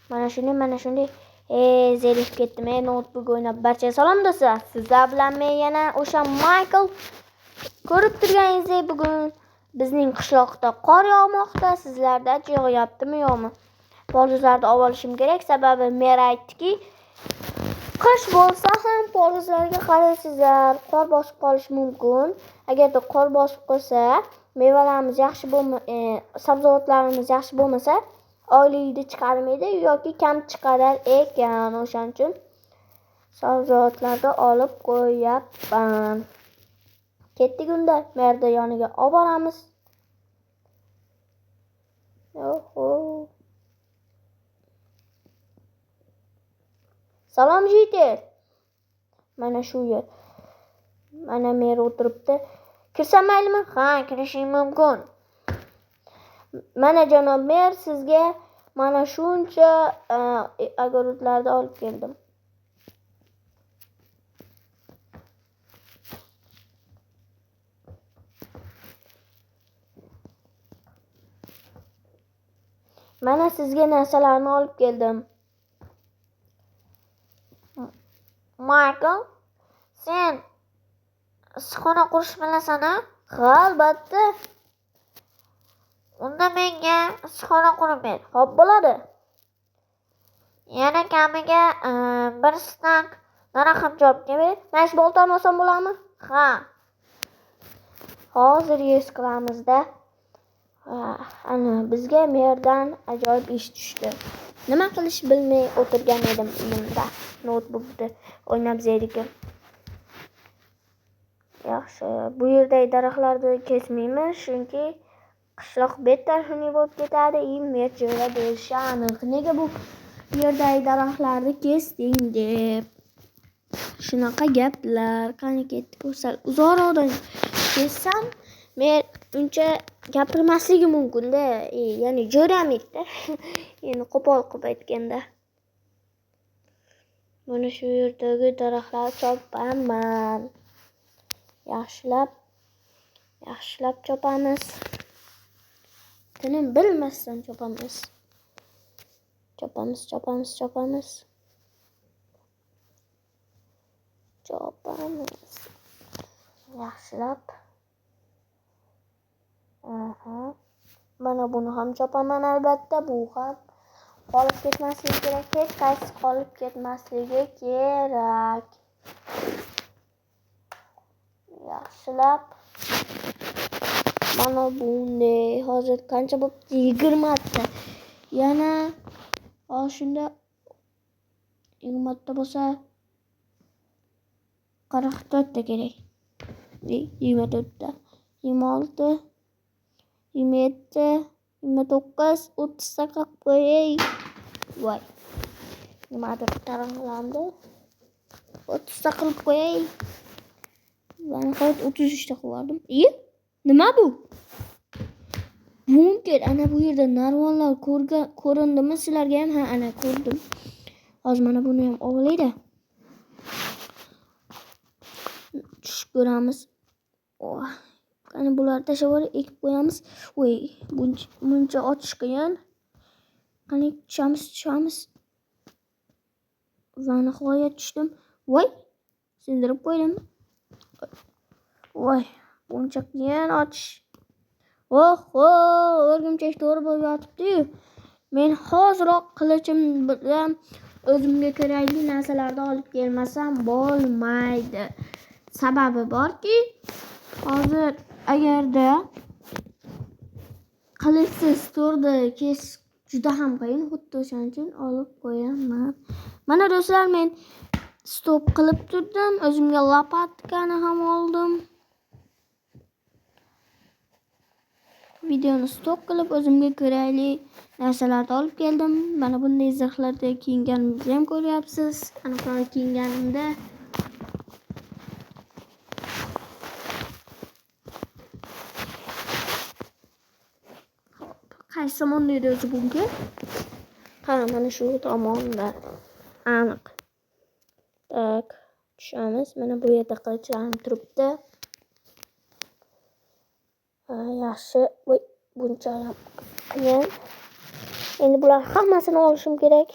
Mana shunday. Zerikib ketdim. Notebook o'ynab. Barchaga salom do'stlar. Sizlar bilan men yana o'sha Michael. Ko'rib turganingizdek, bugun bizning qishloqda qor yog'moqda. Sizlarda yog'yaptimi, yo'qmi? Polizlarni olishim kerak, sababi mer aytdiki, qish bo'lsa ham polizlarga qarasizlar, qor bosib qolishi mumkin. Agarda qor bosib qolsa, mevalarimiz yaxshi sabzavotlarimiz yaxshi bo'lmasa, oylikni chiqarmaydi yoki kam chiqarar ekan. O'shaning uchun sabzavotlarni olib qo'yapman. Ketdik unda, merda yoniga olib boramiz. Salom Jiter. Mana shu yer. Mana mer o'tiribdi. Kirsam maylimi? Ha, kirishing mumkin. Mana janob mer, sizga mana shuncha огородlarni olib keldim. Mana sizga narsalarni olib keldim. Michael, sen issiqxona qurish bilasan-a? Ha, albatta. Unda menga issiqxona qurib ber. Xo'p bo'ladi. Yana kamiga bir stak daraxt jobga ber. Mash bolta olmasam bo'ladimi? Ha. Hozir yes qilamizda. Ana bizga merdan ajoyib ish tushdi. Nima qilish bilmay o'tirgan edim uyimda. Notebookda o'ynab zerikib. Yaxshi, bu yerdagi daraxtlarni kesmaymiz, chunki qishloq betarafli bo'lib ketadi. Mer jo'ra berishi aniq. Nega bu yerdagi daraxtlarni kesding deb. Shunaqa gaplar. Qani ketdi ko'rsal. Uzoqroqdan kessam, men uncha gapirmasligi mumkin-da. Ya'ni jo'ramaydi-da. Endi qo'pol qilib aytganda. Mana shu yerdagi daraxtlarni chopaman. Yaxshilab chopamiz. Tinim bilmasdan chopamiz. Chopamiz. Yaxshilab. Mana buni ham chopaman albatta. Bu ham qolib ketmasligi kerak. Hech qaysi qolib ketmasligi kerak. Yaxshilab. Mana bunday. Hozir qancha bo'pti? 20 ta. Yana shunda 20 ta bo'lsa 44 ta kerak. 24 ta. 26, 27, 29, 30 ta qilib qo'yay. Voy. Nimadir tarang'landi. 30 ta qilib qo'yay. Ben hayat 33 ta qildim. Nima bu? Bunker. Ana bu yerda narvonlar ko'rindimi sizlarga ham? Ha, ana ko'rdim. Hozir mana buni ham olayda. Tushib ko'ramiz. Qani bularni tashlab ekib qo'yamiz. Voy, buncha ochish qiyin. Qani tushamiz. Va nihoyat tushdim. Voy, sindirib qo'ydim. Voy, buncha qiyin ochish. O'rgimchak to'g'ri bo'lib yotibdi-yu. Men hoziroq qilichim bilan o'zimga kerakli narsalarni olib kelmasam bo'lmaydi. Sababi borki, hozir agarda qilichsiz to'rda kesish juda ham qiyin, xuddi o'shaning uchun olib qo'yaman. Mana do'stlar, men stop qilib turdim, o'zimga lopatkani ham oldim. Videoni stop qilib o'zimga kerakli narsalarni olib keldim. Mana bunday zirhlarda kiyinganimni ham ko'ryapsiz. Aniq kiyinganimda qaysi tomonda edi o'zi bunga? Ha, mana shu tomonda. Aniq. Tak, tushamiz. Mana bu yerda qilichlarım turibdi. Yaxshi. Voy, buncha qiyin. Endi bular hammasini olishim kerak.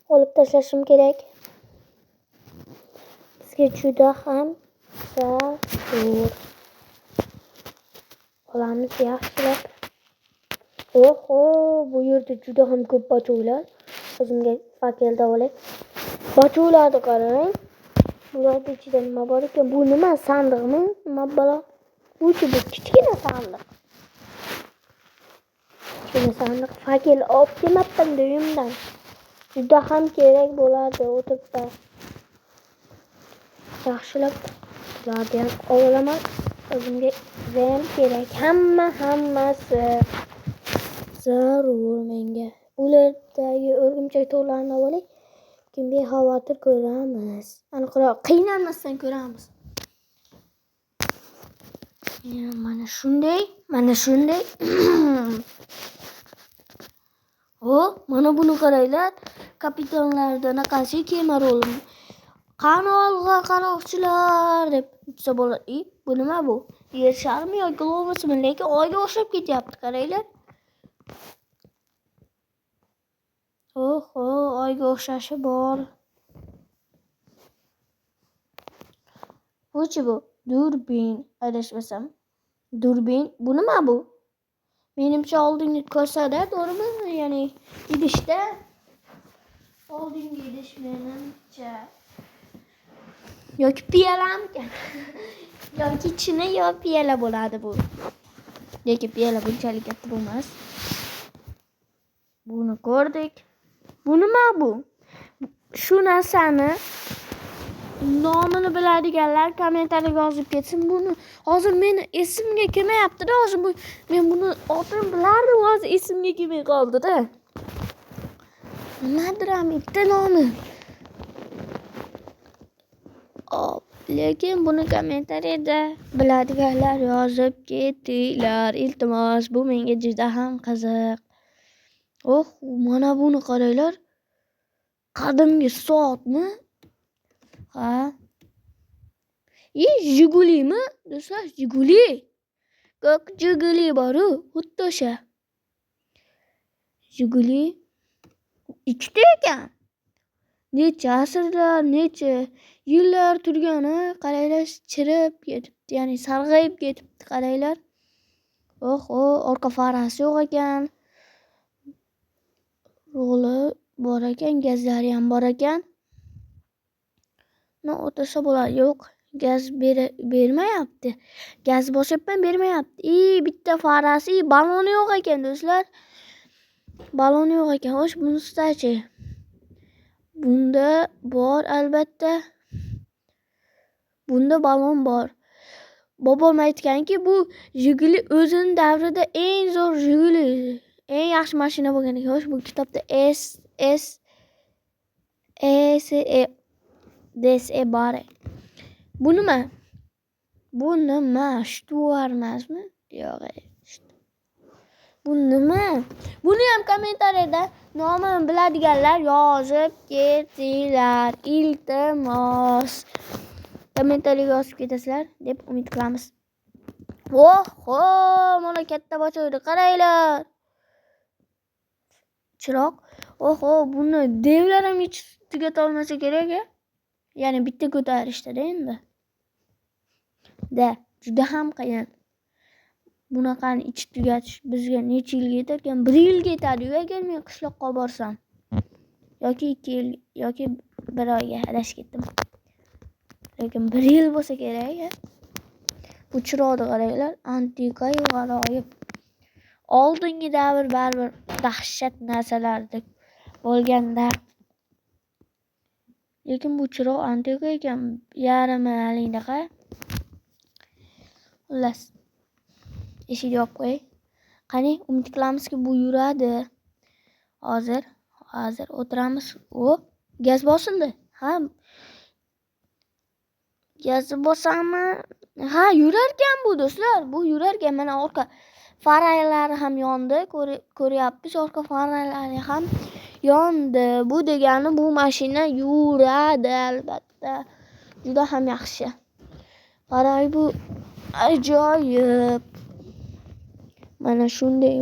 Olib tashlashim kerak. Bizga juda ham zarur. Olamiz yaxshilab. Oho, bu yerda juda ham ko'p bacho'lar. O'zimga fakelda olay. Bacho'larni qarang. Bularda ichida nima bor ekan? Bu nima? Sandiqmi? Nima balo? Bu kichkina sandiq. Kichkina sandiq fakel olib kelmabman uyimdan. Juda ham kerak bo'ladi o'tiribda. Yaxshilab bularni ham olaman. O'zimga ham kerak. Hammasi zarur menga. Ulardagi o'rgimchak to'rlarini olay. Keyin bexavotir ko'ramiz. Aniqroq qiynalmasdan ko'ramiz. Mana shunday. Mana buni qaranglar. Kapitanlarda naqasi kema rolim. Qani olg'a qaroqchilar deb tutsa bo'ladi. Bu nima bu? Yer sharmi yoki globusmi? Lekin oyga o'xshab ketyapti, qaranglar. Oyga o'xshashi bor. Bu durbin, adashmasam. Durbin. Bu nima bu? Menimcha oldingi ko'rsada, to'g'rimi? Ya'ni idishda oldingi idish menimcha yoki piyalamkan. Yoki chini yo piyala bo'ladi bu. Lekin piyala bunchalik katta bo'lmas. Buni ko'rdik. Bu nima bu? Shu narsani nomini biladiganlar kommentariyga yozib ketsin. Buni hozir meni esimga kelmayapti-da. Hozir men buni otini bilardim, hozir esimga kelmay qoldi-da. Nimadir bitta nomi. Lekin buni kommentariyada biladiganlar yozib ketinglar. Iltimos, bu menga juda ham qiziq. Mana buni qaranglar. Qadimgi soatmi? Ha? Jigulimi? Do'stlar, Jiguli. Ko'k Jiguli bor-ku, xuddi o'sha. Jiguli ikkita ekan. Necha asrlar, necha yillar turgani, qaranglar, chirib ketibdi, ya'ni sarg'ayib ketibdi, qaranglar. Orqa farasi yo'q ekan. Roli bor ekan, gazlari ham bor ekan. O'tirsa bo'ladi. Yo'q, gaz bermayapti. Gaz bosyapman, bermayapti. Bitta farasi, baloni yo'q ekan, do'stlar. Baloni yo'q ekan. Xo'sh, bunisi-chi? Bunda bor albatta. Bunda balon bor. Bobom aytganki, bu Jiguli o'zining davrida eng zo'r Jiguli, eng yaxshi mashina bo'lgan ekan. Xo'sh, bu kitobda DSE bor. Bu nima? Bu nima? Shtuvar emasmi? Yo'q. Bu nima? Buni ham kommentariyada nomini biladiganlar yozib ketinglar. Iltimos. Kommentariyga yozib ketasizlar deb umid qilamiz. Mana katta bochaydi, qaranglar. Chiroq. Buni devlar ham hech tugata olmasa kerak-a? Ya'ni bitta ko'tarishda endi. Juda ham qiyin. Bunaqani ichi tugatish bizga necha yilga yetarkan? 1 yilga yetadi agar men qishloqqa borsam. Yoki 2 yil yoki 1 oyga adashib ketdim. Lekin 1 yil bo'lsa kerak. Bu chiroqni qaranglar, antiqa g'aroyib. Oldingi davr baribir dahshat narsalardek bo'lganda. Lekin bu chiroq antiqa ekan, yarim-halingdaqa. Xullas, eshikni yopib qo'y. Qani, umid qilamizki, bu yuradi. Hozir o'tiramiz. Gaz bosildi. Ha. Gazni bosami? Ha, yurar ekan bu do'stlar. Bu yurar ekan. Mana orqa faralari ham yondi. Ko'ryapsiz, orqa faralari ham yondi. Bu degani bu mashina yuradi albatta. Juda ham yaxshi. Qarang, bu ajoyib. Mana shunday.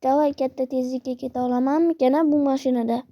Davay katta tezlikka keta olamanmikan bu mashinada?